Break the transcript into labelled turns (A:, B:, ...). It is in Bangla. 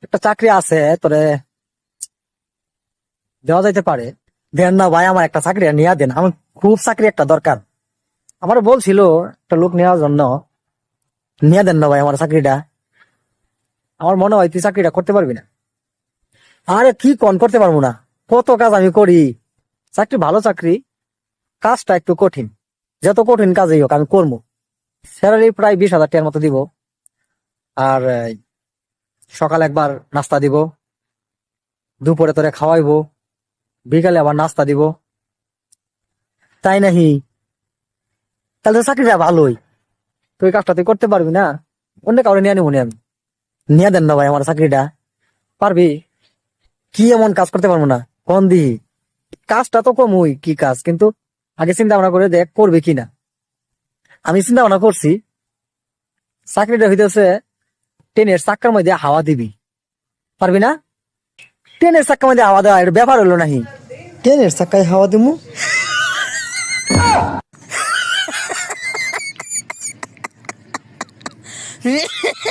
A: একটা চাকরি আছে তোরে দেওয়া যাইতে পারে। দেন না ভাই, আমার একটা চাকরি নিয়ে দেন, আমার খুব চাকরি একটা দরকার। আমার বলছিল একটা লোক নেওয়ার জন্য, নিয়ে দেন না ভাই আমার চাকরিটা। আমার মনে হয় তুই চাকরিটা করতে পারবি না। আরে কি করতে পারবো না, কত কাজ আমি করি। চাকরি ভালো চাকরি, কাজটা একটু কঠিন। যত কঠিন কাজই হোক আমি করবো। স্যালারি প্রায় 20,000 টাকার মতো দিব। আর সকালে একবার নাস্তা দিব, দুপুরে তোরে খাওয়াইবো, বিকালে আবার নাস্তা দিব। তাই নাহি? তাহলে তো চাকরিটা ভালোই। তুই কাজটা তুই করতে পারবি না, অন্য কাউরে নিয়ে নিবো নি আমি। নিয়ে দেন না ভাই আমার চাকরিটা। পারবি? কি এমন কাজ করতে পারবো না কোন দিহি? কাজটা তো কমই, কি কাজ কিন্তু আগে চিন্তা ভাবনা করে দেখ করবে কিনা। আমি চিন্তা ভাবনা করছি, চাকরিটা হইতেছে ট্রেনের চাক্কার মধ্যে হাওয়া দিবি। পারবি না? ট্রেনের চাক্কার মধ্যে হাওয়া দেওয়া এর ব্যাপার হলো নাহি। ট্রেনের চাক্কায় হাওয়া দিমু?